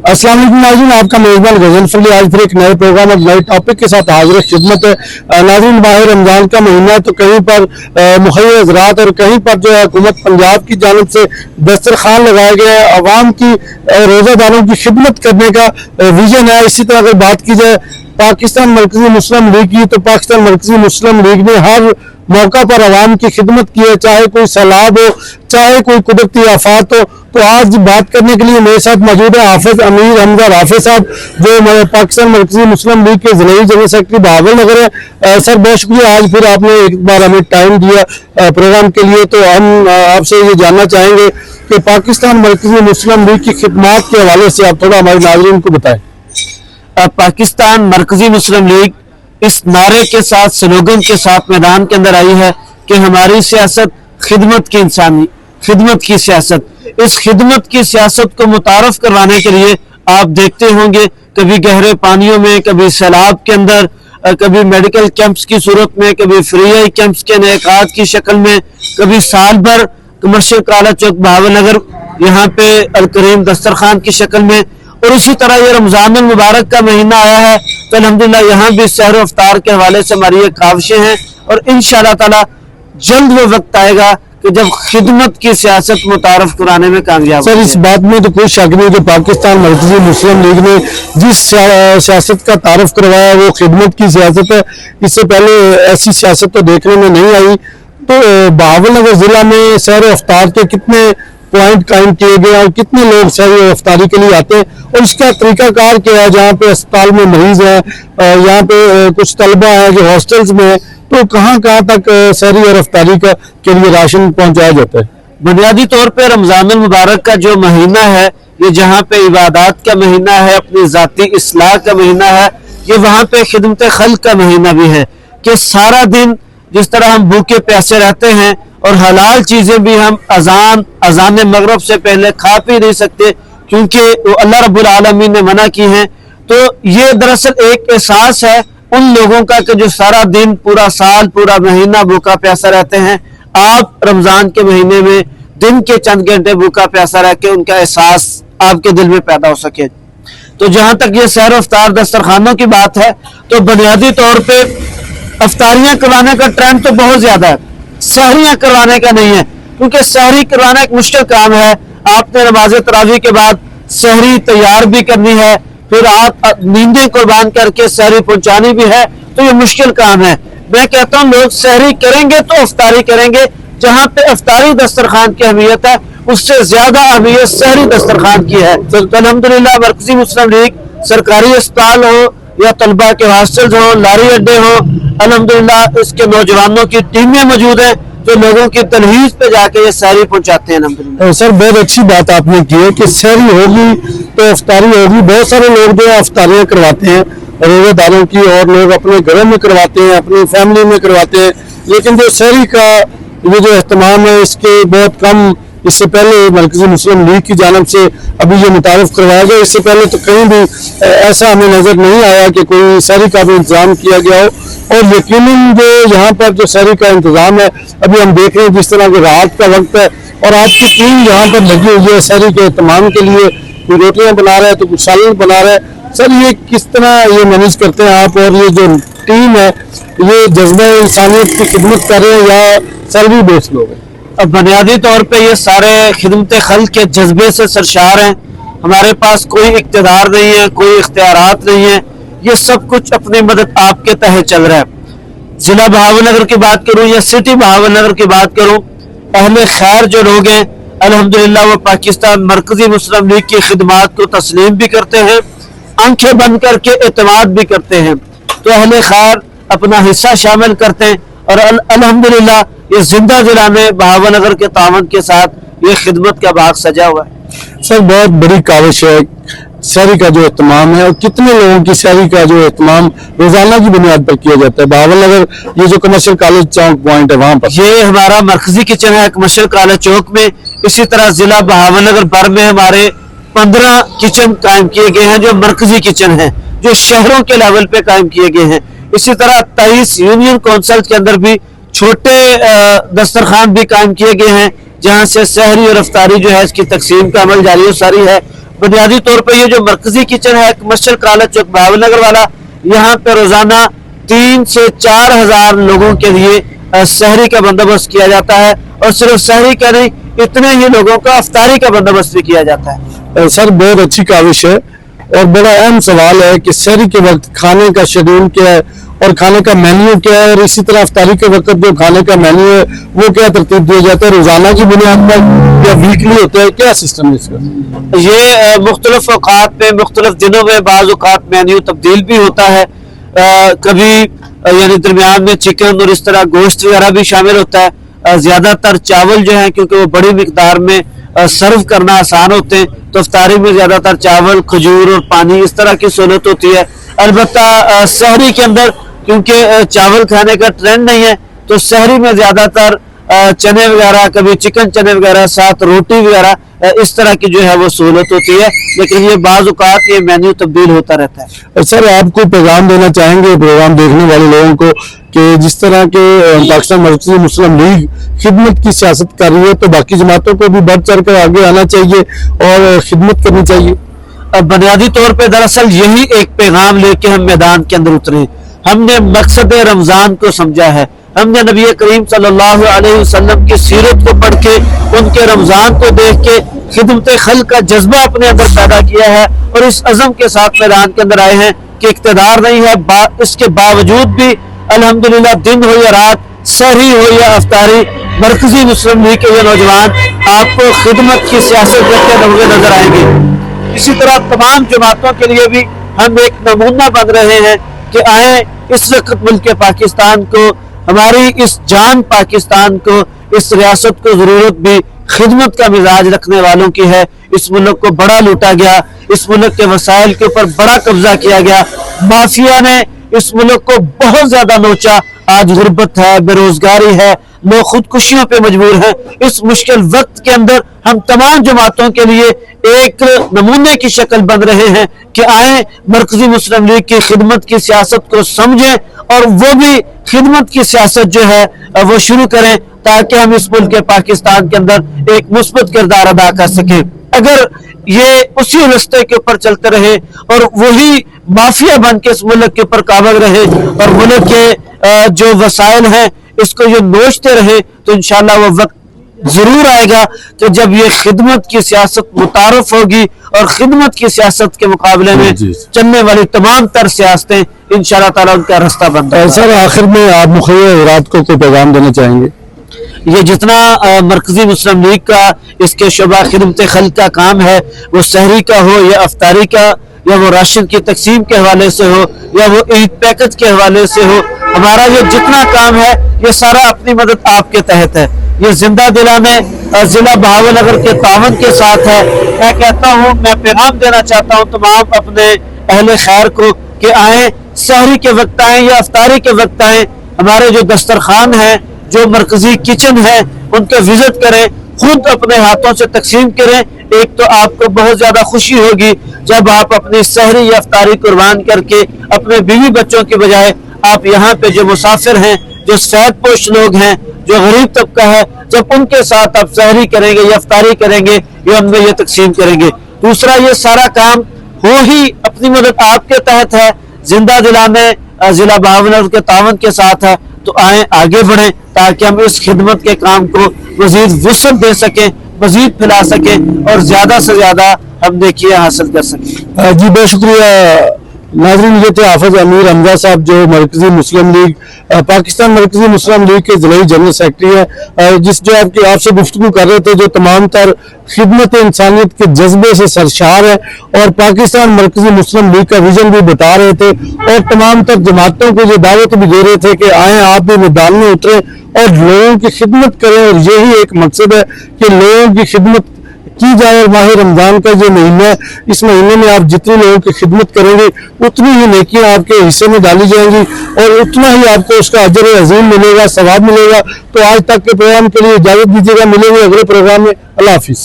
अस्सलाम वालेकुम नाज़रीन, आपका मेज़बान गज़ल फली आज फिर एक नए प्रोग्राम और नए टॉपिक के साथ हाजिर खिदमत है। नाज़रीन, माह रमज़ान का महीना है तो कहीं पर मुखिर हज़रात और कहीं पर जो है हुकूमत पंजाब की जानिब से दस्तरखान लगाया गया है। अवाम की रोज़ादारों की खिदमत करने का विजन है। इसी तरह अगर बात की जाए पाकिस्तान मरकज़ी मुस्लिम लीग की, तो पाकिस्तान मरकज़ी मुस्लिम लीग ने हर मौका पर अवाम की खिदमत की है, चाहे कोई सैलाब हो, चाहे कोई कुदरती आफात हो। तो आज बात करने के लिए मेरे साथ मौजूद है हाफिज अमीर हमजा राफे साहब, जो पाकिस्तान मरकज़ी मुस्लिम लीग के ज़िले जनरल सेक्रेटरी बहावल नगर है। सर, बहुत शुक्रिया, आज फिर आपने एक बार हमें टाइम दिया प्रोग्राम के लिए। तो हम आपसे ये जानना चाहेंगे कि पाकिस्तान मरकज़ी मुस्लिम लीग की खिदमत के हवाले से आप थोड़ा हमारे नाज़रीन को बताएं। पाकिस्तान मरकज़ी मुस्लिम लीग इस नारे के साथ, स्लोगन के साथ मैदान के अंदर आई है कि हमारी सियासत खिदमत की, इंसानी खिदमत की सियासत। इस खिदमत की सियासत को मुतारफ करवाने के लिए आप देखते होंगे कभी गहरे पानियों में, कभी सैलाब के अंदर, कभी मेडिकल कैंप्स की सूरत में, कभी फ्री आई कैंप्स के इनेकाद की शक्ल में, कभी साल भर कमर्शियल काला चौक बहावल नगर यहाँ पे अल करीम दस्तरखान की शक्ल में। और उसी तरह ये रमज़ान मुबारक का महीना आया है तो अल्हम्दुलिल्लाह यहाँ भी सहर अफ्तार के हवाले से हमारी ये काविशें हैं। और इंशाअल्लाह ताला जल्द वो वक्त आएगा कि जब खिदमत की सियासत मुतारफ कराने में कामयाब। सर, इस बात में तो कोई शक नहीं कि पाकिस्तान मरकज़ी मुस्लिम लीग ने जिस सियासत का तारफ करवाया वो खिदमत की सियासत है। इससे पहले ऐसी सियासत तो देखने में नहीं आई। तो बहावल नगर जिला में सहर अफ्तार के कितने पॉइंट कायम किए गए और कितने लोग सहर अफ्तारी के लिए आते हैं, और इसका तरीकाकार क्या है? जहाँ पे अस्पताल में मरीज है, यहाँ पे कुछ तलबा है जो हॉस्टल्स में है, तो कहाँ कहाँ तक सहरी और अफ्तारी के लिए राशन पहुँचाया जाता है? बुनियादी तौर पे रमज़ान मुबारक का जो महीना है, ये जहाँ पे इबादत का महीना है, अपनी ज़ाती इस्लाह का महीना है, ये वहाँ पे खिदमत खल्क का महीना भी है कि सारा दिन जिस तरह हम भूखे प्यासे रहते हैं और हलाल चीज़ें भी हम अजान मगरब से पहले खा पी नहीं सकते क्योंकि वो अल्लाह रब्बुल आलमीन ने मना की हैं। तो ये दरअसल एक एहसास है उन लोगों का कि जो सारा दिन, पूरा साल, पूरा महीना भूखा प्यासा रहते हैं। आप रमज़ान के महीने में दिन के चंद घंटे भूखा प्यासा रह के उनका एहसास आपके दिल में पैदा हो सके। तो जहाँ तक ये सहर अफ्तार दस्तरखानों की बात है, तो बुनियादी तौर पे अफ्तारियाँ करवाने का ट्रेंड तो बहुत ज़्यादा है, सहरियाँ करवाने का नहीं है, क्योंकि सहरी करवाना एक मुश्किल काम है। आपने नमाज तरावी के बाद सहरी तैयार भी करनी है, फिर आप नींदें कुर्बान करके सहरी पहुंचानी भी है, तो ये मुश्किल काम है। मैं कहता हूँ लोग सहरी करेंगे तो अफ्तारी करेंगे। जहाँ पे अफ्तारी दस्तरखान की अहमियत है, उससे ज्यादा अहमियत सहरी दस्तरखान की है। तो अल्हम्दुलिल्लाह मरकज़ी मुस्लिम लीग सरकारी अस्पताल हो या तलबा के हॉस्टल्स हो, लारी अड्डे हो, अल्हम्दुलिल्लाह इसके नौजवानों की टीमें मौजूद हैं जो लोगों की तलहीज पे जाके ये सहरी पहुंचाते हैं। अल्हम्दुलिल्लाह। सर, बहुत अच्छी बात आपने की है कि सहरी होगी तो अफ्तारी होगी। बहुत सारे लोग जो है अफ्तारियाँ करवाते हैं रोज़ेदारों की, और लोग अपने घरों में करवाते हैं, अपनी फैमिली में करवाते हैं, लेकिन जो सहरी का ये जो अहतमाम है इसके बहुत कम, इससे पहले मरकज़ी मुस्लिम लीग की जानिब से अभी ये मुतारफ करवाया गया। इससे पहले तो कहीं भी ऐसा हमें नज़र नहीं आया कि कोई सहरी का भी इंतज़ाम किया गया हो। और यकीनन जो यहाँ पर जो सहरी का इंतज़ाम है, अभी हम देख रहे हैं जिस तरह के रात का वक्त है और आपकी टीम यहाँ पर लगी हुई है सहरी के एहतमाम के लिए। कोई रोटियाँ बना रहा है तो कुछ सालन बना रहा है। सर, ये किस तरह ये मैनेज करते हैं आप, और ये जो टीम है ये जज्बा इंसानियत की खिदमत कर रहे हैं या सैलरी बेस्ड लोग हैं? अब बुनियादी तौर पे ये सारे खिदमत खल्क के जज्बे से सरशार हैं। हमारे पास कोई इक़्तिदार नहीं है, कोई इख्तियारात नहीं है, ये सब कुछ अपनी मदद आपके तहत चल रहा है। जिला बहावल नगर की बात करूं या सिटी बहावल नगर की बात करूं, अहले खैर जो लोग हैं अल्हम्दुलिल्लाह वो पाकिस्तान मरकज़ी मुस्लिम लीग की खिदमत को तस्लीम भी करते हैं, आंखें बंद करके एतमाद भी करते हैं। तो अहले खैर अपना हिस्सा शामिल करते हैं और अल्हम्दुलिल्लाह ये जिंदा जिला में बहावल नगर के तावन के साथ ये खिदमत का बाग सजा हुआ है। सर, बहुत बड़ी काविश है सहरी का जो एहतमाम है, और कितने लोगों की सहरी का जो एहतमाम रोजाना की बुनियाद पर किया जाता है? बहावल नगर ये जो कमर्शियल कॉलेज चौक पॉइंट है वहाँ पर ये हमारा मरकजी किचन है कमर्शियल कॉलेज चौक में। इसी तरह जिला बहावल नगर भर में हमारे 15 किचन कायम किए गए हैं जो मरकजी किचन है, जो शहरों के लेवल पे कायम किए गए हैं। इसी तरह 23 यूनियन काउंसिल के अंदर भी छोटे दस्तरखान भी कायम किए गए हैं, जहाँ से सहरी और अफ्तारी जो है इसकी तकसीम का अमल जारी सारी है। बुनियादी तौर पर ये जो मरकजी किचन है कमर्शियल कॉलेज चौक बहावल नगर वाला, यहाँ पे रोजाना 3 से 4 हजार लोगों के लिए सहरी का बंदोबस्त किया जाता है, और सिर्फ सहरी का नहीं, इतने ही लोगों का अफ्तारी का बंदोबस्त भी किया जाता है। सर बहुत अच्छी काविश है, और बड़ा अहम सवाल है कि सहरी के वक्त खाने का शेड्यूल क्या है और खाने का मेन्यू क्या है, और इसी तरह अफ्तारी के वक्त जो खाने का मेन्यू है वो क्या तरतीब दिया जाता है, रोजाना की बुनियाद पर या वीकली होता है, क्या सिस्टम है इसका? ये मुख्तलिफ औकात में मुख्तलिफ दिनों में बाज़ औकात मेन्यू तब्दील भी होता है, कभी यानी दरमियान में चिकन और इस तरह गोश्त वगैरह भी शामिल होता है। ज्यादातर चावल जो है क्योंकि वो बड़ी मिकदार में सर्व करना आसान होते हैं, तो इफ्तारी में ज्यादातर चावल, खजूर और पानी इस तरह की सहूलत होती है। अलबत्ता सहरी के अंदर क्योंकि चावल खाने का ट्रेंड नहीं है, तो सहरी में ज्यादातर चने वगैरह, कभी चिकन चने वगैरह, साथ रोटी वगैरह, इस तरह की जो है वो सहूलत होती है, लेकिन ये बाज़ औक़ात ये मेन्यू तब्दील होता रहता है। सर आप कोई पैगाम देना चाहेंगे प्रोग्राम देखने वाले लोगों को कि जिस तरह के पाकिस्तान मरकज़ी मुस्लिम लीग खिदमत की सियासत कर रही है, तो बाकी जमातों को भी बढ़ चढ़ कर आगे आना चाहिए और खिदमत करनी चाहिए? बुनियादी तौर पर दरअसल यही एक पैगाम लेके हम मैदान के अंदर उतरे। हमने मकसद रमजान को समझा है, हमने नबी करीम सल्लल्लाहु अलैहि वसल्लम की सीरत को पढ़ के, उनके रमजान को देख के खिदमत खल्क का जज्बा अपने अंदर पैदा किया है, और इस अज़म के साथ मैदान के अंदर आए हैं कि इक़्तिदार नहीं है, इसके बावजूद भी अल्हम्दुलिल्लाह दिन हो या रात, सहरी हो या अफ्तारी, मरकजी मुस्लिम लीग के ये नौजवान आपको खिदमत की सियासत करते हुए नजर आएंगे। इसी तरह तमाम जमातों के लिए भी हम एक नमूना बन रहे हैं कि आए इस वक्त मुल्क पाकिस्तान को, हमारी इस जान पाकिस्तान को, इस रियासत को जरूरत भी खिदमत का मिजाज रखने वालों की है। इस मुल्क को बड़ा लूटा गया, इस मुल्क के वसाइल के ऊपर बड़ा कब्जा किया गया, माफिया ने इस मुल्क को बहुत ज्यादा नोचा, आज गुर्बत है, बेरोजगारी है, लोग खुदकुशियों पे मजबूर हैं। इस मुश्किल वक्त के अंदर हम तमाम जमातों के लिए एक नमूने की शक्ल बन रहे हैं कि आए मरकजी मुस्लिम लीग की खिदमत की सियासत को समझें, और वो भी खिदमत की सियासत जो है वो शुरू करें, ताकि हम इस मुल्क के पाकिस्तान के अंदर एक मुस्बत किरदार अदा कर सकें। अगर ये उसी रास्ते के ऊपर चलते रहे और वही माफिया बन के इस मुल्क के ऊपर काबज रहे और मुल्क के जो वसाइल हैं इसको ये नोचते रहे, तो इंशाअल्लाह वो वक्त जरूर आएगा कि जब ये खिदमत की सियासत मुतारफ होगी, और खिदमत की सियासत के मुकाबले में चलने वाली तमाम तर सियासतें इंशाअल्लाह ताला उनका रास्ता बन जाएगा। सर आखिर में आप मुखिया हज़रात को कोई पैगाम देना चाहेंगे? ये जितना मरकजी मुस्लिम लीग का इसके शोबा खिदमत खल्क का काम है, वो सहरी का हो या अफ्तारी का, या वो राशन की तकसीम के हवाले से हो, या वो ईद पैकेज के हवाले से हो, हमारा ये जितना काम है ये सारा अपनी मदद आपके तहत है। ये जिंदा दिलाने जिला बहावल नगर के तावन के साथ है। मैं कहता हूँ, मैं पैगाम देना चाहता हूँ तमाम अपने अहले खैर को कि आए, सहरी के वक्त आए या अफ्तारी के वक्त आए, हमारे जो दस्तरखान है, जो मरकजी किचन है, उनके विजिट करें, खुद अपने हाथों से तकसीम करें। एक तो आपको बहुत ज्यादा खुशी होगी जब आप अपनी सहरी या अफ्तारी कुर्बान करके अपने बीवी बच्चों के बजाय आप यहाँ पे जो मुसाफिर हैं, जो सैदपोश लोग हैं, जो गरीब तबका है, जब उनके साथ आप सहरी करेंगे या अफ्तारी करेंगे या उनमें ये तकसीम करेंगे। दूसरा, ये सारा काम हो ही अपनी मदद आपके तहत है, जिंदा दिलाने जिला बहावल के तावन के साथ है। तो आए आगे बढ़ें ताकि हम इस खिदमत के काम को मजीद वुसअत दे सकें, मजीद फैला सकें और ज्यादा से ज्यादा हम देखिए हासिल कर सकें। जी बहुत शुक्रिया नाज़रीन। ये थे हाफिज अमीर हमजा साहब जो मरकजी मुस्लिम लीग पाकिस्तान मरकजी मुस्लिम लीग के ज़िला जनरल सेक्रेटरी है, जिस जो आपसे गुफ्तगू कर रहे थे, जो तमाम तर खिदमत इंसानियत के जज्बे से सरशार है और पाकिस्तान मरकजी मुस्लिम लीग का विजन भी बता रहे थे, और तमाम तर जमातों को ये दावत भी दे रहे थे कि आए आप भी मैदान में उतरे और लोगों की खिदमत करें। और यही एक मकसद है कि लोगों की खिदमत की जाए। और माह रमजान का जो महीना है, इस महीने में आप जितनी लोगों की खिदमत करेंगे उतनी ही नेकियां आपके हिस्से में डाली जाएंगी और उतना ही आपको उसका अजर अजीम मिलेगा, सवाब मिलेगा। तो आज तक के प्रोग्राम के लिए इजाजत दीजिएगा, मिलेंगे अगले प्रोग्राम में। अल्लाह हाफिज।